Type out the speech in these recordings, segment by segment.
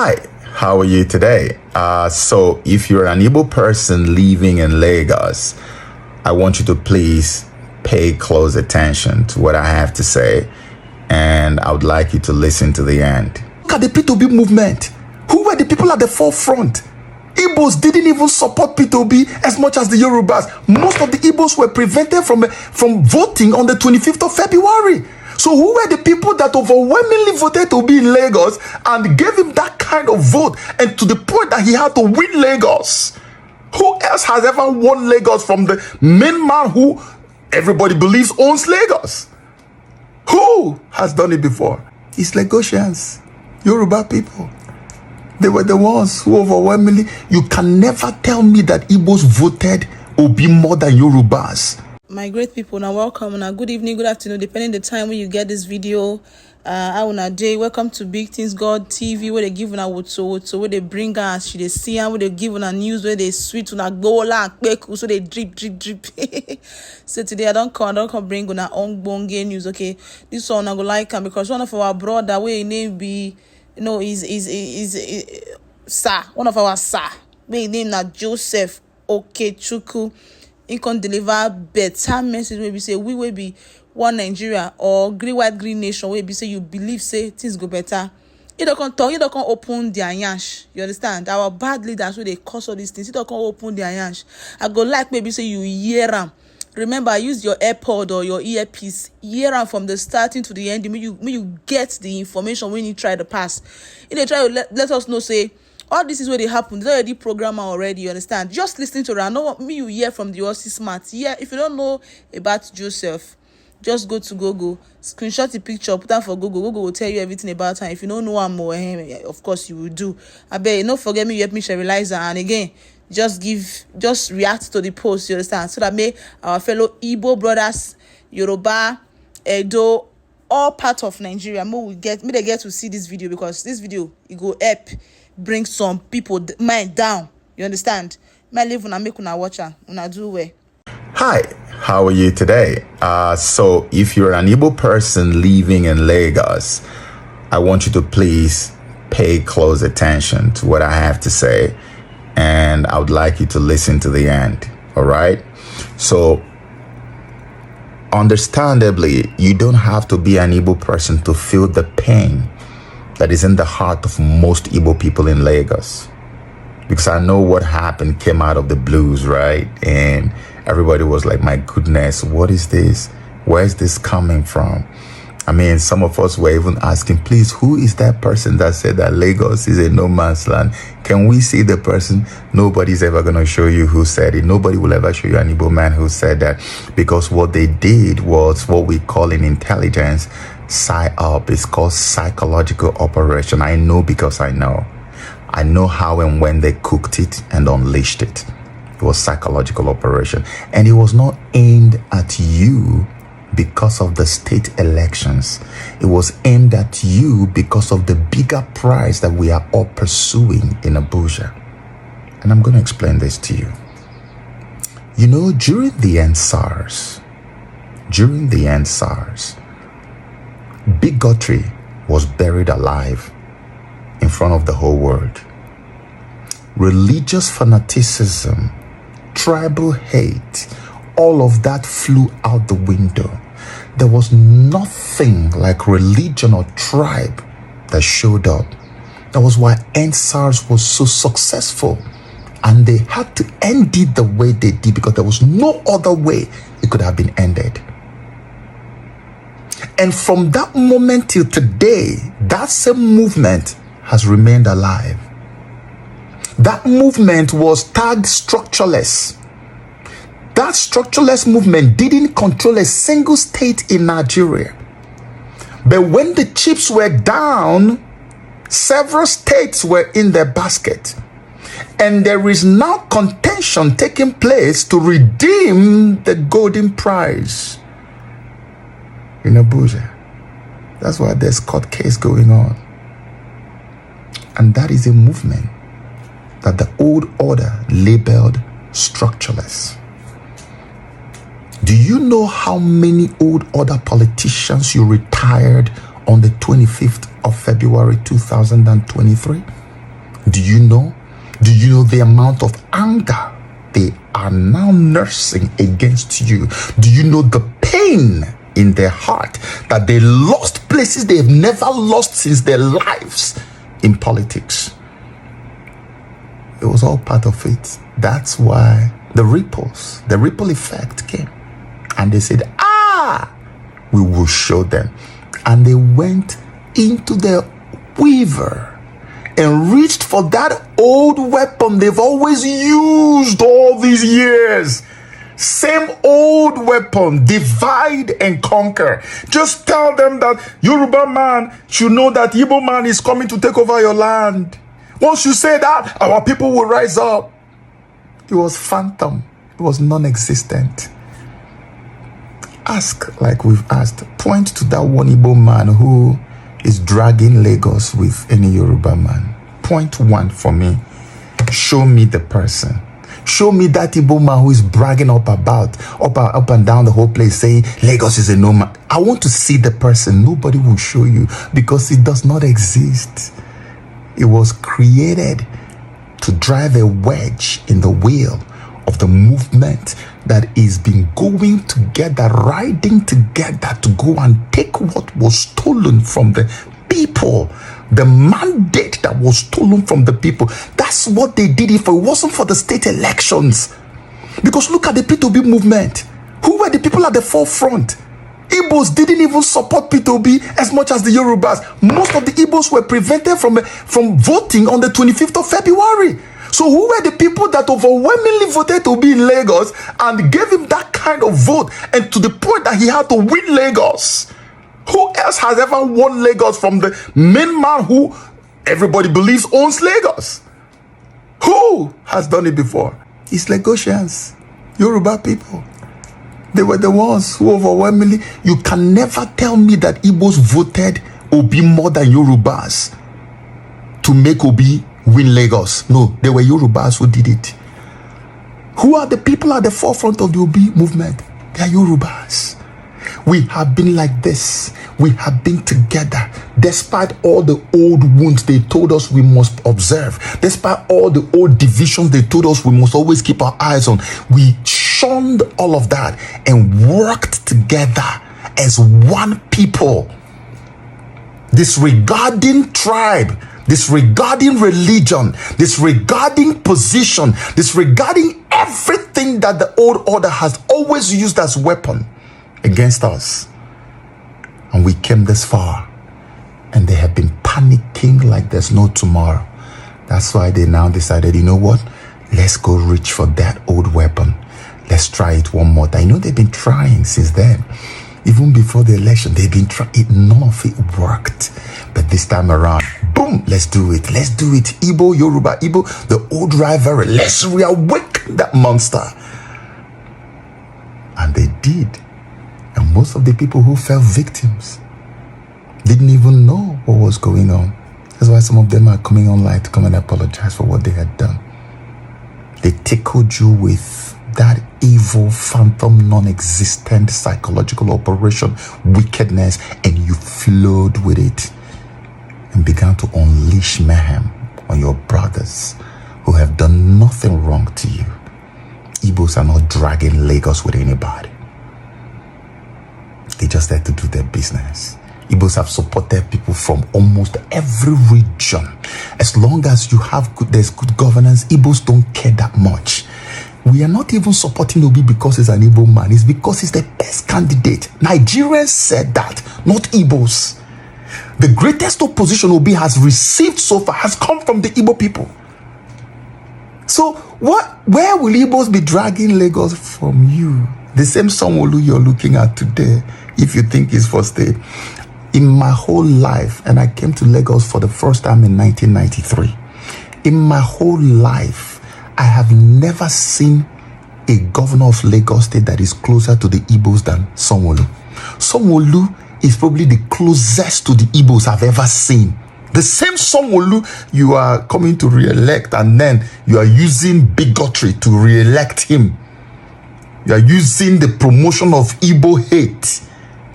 Hi, how are you today? So if you're an Igbo person living in Lagos, I want you to please pay close attention to what I have to say, and I would like you to listen to the end. Look at the P2B movement. Who were the people at the forefront? Igbos didn't even support P2B as much as the Yorubas. Most of the Igbos were prevented from voting on the 25th of February. So who were the people that overwhelmingly voted to be in Lagos and gave him that kind of vote, and to the point that he had to win Lagos? Who else has ever won Lagos from the main man who everybody believes owns Lagos? Who has done it before? It's Lagosians, Yoruba people. They were the ones who overwhelmingly, you can never tell me that Igbos voted Obi more than Yorubas. My great people, now welcome, now good evening, good afternoon, depending the time when you get this video. I wanna day. Welcome to Big Things God TV, where they give una woto, where they bring us, she they see and where they give una news, where they sweet una go la quick, so they drip. So today I don't come bring una ongbonge news. Okay, this one I go like him because one of our brother, where name be, you know, is sir, one of our sir, where name na Joseph Okechukwu. He can deliver better message where we say we will be one Nigeria or green nation where we say you believe say things go better. You don't come talk, you don't come open their yansh. You understand? Our bad leaders where they cause all these things, you don't come open their yansh. I go like maybe say you hear them. Remember, use your AirPod or your earpiece. Hear them from the starting to the end. When you get the information when you try to pass. If they try to let us know say all this is where they happen. There's already programmer already, you understand? Just listening to around. No me you hear from the OC Smart. Yeah, if you don't know about Joseph, just go to Google, screenshot the picture, put that for Google. Google will tell you everything about her. If you don't know him more, of course you will do. I bet don't forget me, you help me share realize, and again, just react to the post, you understand? So that may our fellow Igbo brothers, Yoruba, Edo, all part of Nigeria, may they get to see this video, because this video it go help bring some people mind down. You understand? My live when I make una watch her, when I do well. Hi, how are you today? So if you're an Igbo person living in Lagos, I want you to please pay close attention to what I have to say, and I would like you to listen to the end. All right? So understandably, you don't have to be an Igbo person to feel the pain that is in the heart of most Igbo people in Lagos. Because I know what happened came out of the blues, right? And everybody was like, my goodness, what is this? Where is this coming from? I mean, some of us were even asking, please, who is that person that said that Lagos is a no man's land? Can we see the person? Nobody's ever going to show you who said it. Nobody will ever show you an Igbo man who said that, because what they did was what we call in intelligence PSYOP. It's called psychological operation. I know because I know how and when they cooked it and unleashed it. It was psychological operation, and it was not aimed at you because of the state elections. It was aimed at you because of the bigger prize that we are all pursuing in Abuja. And I'm going to explain this to you. You know, during the end SARS, bigotry was buried alive in front of the whole world. Religious fanaticism, tribal hate, all of that flew out the window. There was nothing like religion or tribe that showed up. That was why EndSARS was so successful. And they had to end it the way they did, because there was no other way it could have been ended. And from that moment till today, that same movement has remained alive. That movement was tagged structureless. That structureless movement didn't control a single state in Nigeria. But when the chips were down, several states were in their basket. And there is now contention taking place to redeem the golden prize in Abuja. That's why there's court case going on. And that is a movement that the old order labeled structureless. Do you know how many old order politicians you retired on the 25th of February 2023? Do you know? Do you know the amount of anger they are now nursing against you? Do you know the pain in their heart that they lost places they've never lost since their lives in politics? It was all part of it. That's why the ripple effect came. And they said, we will show them. And they went into the weaver and reached for that old weapon they've always used all these years. Same old weapon, divide and conquer. Just tell them that Yoruba man should know that Igbo man is coming to take over your land. Once you say that, our people will rise up. It was phantom. It was non-existent. Ask like we've asked. Point to that one Igbo man who is dragging Lagos with any Yoruba man. Point one for me. Show me the person. Show me that Igbo man who is bragging up and down the whole place saying Lagos is a no man. I want to see the person. Nobody will show you because it does not exist. It was created to drive a wedge in the wheel of the movement that is been going together, riding together to go and take what was stolen from the people. The mandate that was stolen from the people. That's what they did it for. It wasn't for the state elections. Because look at the P2B movement. Who were the people at the forefront? Igbos didn't even support P2B as much as the Yorubas. Most of the Igbos were prevented from voting on the 25th of February. So who were the people that overwhelmingly voted to be in Lagos and gave him that kind of vote, and to the point that he had to win Lagos? Who else has ever won Lagos from the main man who everybody believes owns Lagos? Who has done it before? It's Lagosians, Yoruba people. They were the ones who overwhelmingly, you can never tell me that Igbos voted Obi more than Yorubas to make Obi win Lagos. No, they were Yorubas who did it. Who are the people at the forefront of the Obi movement? They are Yorubas. We have been like this. We have been together. Despite all the old wounds they told us we must observe. Despite all the old divisions they told us we must always keep our eyes on. We shunned all of that and worked together as one people. Disregarding tribe, disregarding religion, disregarding position, disregarding everything that the old order has always used as weapon against us. And we came this far, and they have been panicking like there's no tomorrow. That's why they now decided, you know what? Let's go reach for that old weapon. Let's try it one more time. You know, they've been trying since then. Even before the election, they've been trying it. None of it worked. But this time around, boom, let's do it. Let's do it. Igbo, Yoruba, Igbo, the old rivalry. Let's reawaken that monster. And they did. And most of the people who fell victims didn't even know what was going on. That's why some of them are coming online to come and apologize for what they had done. They tickled you with that evil, phantom, non-existent psychological operation, wickedness, and you flowed with it and began to unleash mayhem on your brothers who have done nothing wrong to you. Igbos are not dragging Lagos with anybody. They just there to do their business. Igbos have supported people from almost every region. As long as you have there's good governance, Igbos don't care that much. We are not even supporting Obi because he's an Igbo man. It's because he's the best candidate. Nigerians said that, not Igbos. The greatest opposition Obi has received so far has come from the Igbo people. So where will Igbos be dragging Lagos from you? The same Sanwo-Olu you're looking at today, if you think it's for state. In my whole life, and I came to Lagos for the first time in 1993. In my whole life, I have never seen a governor of Lagos State that is closer to the Igbos than Sanwo-Olu. Sanwo-Olu is probably the closest to the Igbos I've ever seen. The same Sanwo-Olu you are coming to re-elect, and then you are using bigotry to re-elect him. You are using the promotion of Igbo hate,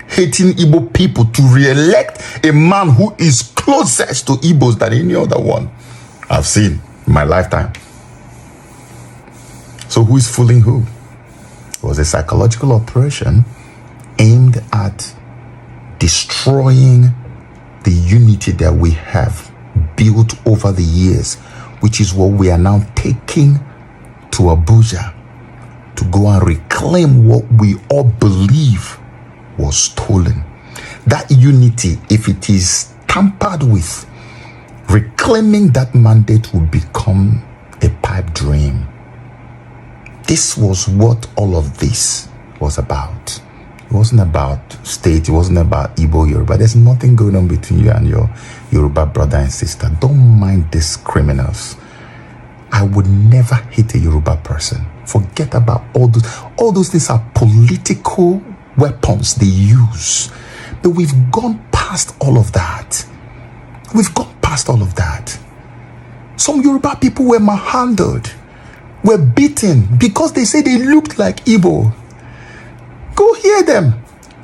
hating Igbo people to re-elect a man who is closest to Igbos than any other one. I've seen in my lifetime. So who is fooling who? It was a psychological operation aimed at destroying the unity that we have built over the years, which is what we are now taking to Abuja to go and reclaim what we all believe was stolen. That unity, if it is tampered with, reclaiming that mandate will become a pipe dream. This was what all of this was about. It wasn't about state. It wasn't about Igbo, Yoruba. There's nothing going on between you and your Yoruba brother and sister. Don't mind these criminals. I would never hate a Yoruba person. Forget about all those. All those things are political weapons they use. But we've gone past all of that. We've gone past all of that. Some Yoruba people were manhandled, were beaten because they say they looked like Igbo. Go hear them.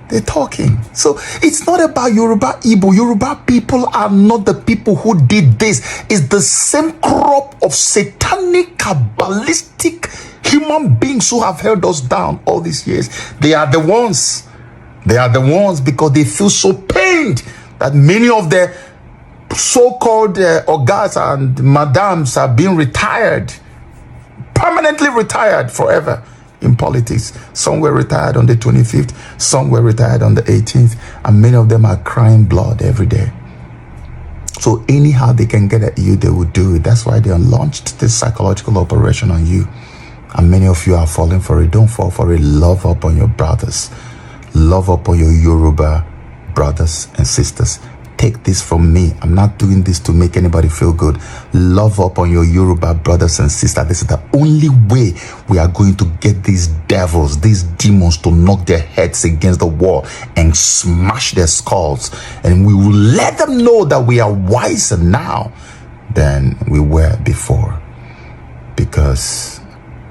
They're talking. So it's not about Yoruba, Igbo. Yoruba people are not the people who did this. It's the same crop of satanic, kabbalistic human beings who have held us down all these years. They are the ones. They are the ones because they feel so pained that many of their so-called ogas and madams are being retired, permanently retired forever in politics. Some were retired on the 25th, some were retired on the 18th, and many of them are crying blood every day. So anyhow they can get at you, they will do it. That's why they launched this psychological operation on you. And many of you are falling for it. Don't fall for it. Love up on your brothers. Love up on your Yoruba brothers and sisters. Take this from me. I'm not doing this to make anybody feel good. Love up on your Yoruba brothers and sisters. This is the only way we are going to get these devils, these demons to knock their heads against the wall and smash their skulls. And we will let them know that we are wiser now than we were before. Because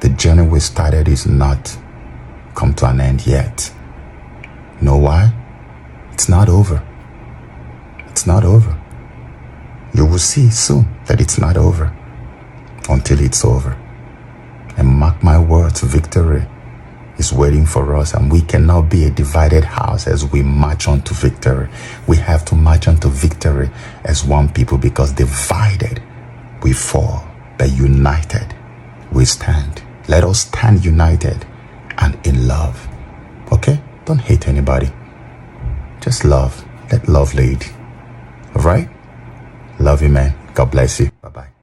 the journey we started is not come to an end yet. You know why? It's not over. It's not over. You will see soon that it's not over until it's over. And mark my words, victory is waiting for us, and we cannot be a divided house as we march on to victory. We have to march on to victory as one people, because divided we fall, but united we stand. Let us stand united and in love. Okay? Don't hate anybody. Just love. Let love lead. All right? Love you, man. God bless you. Bye-bye.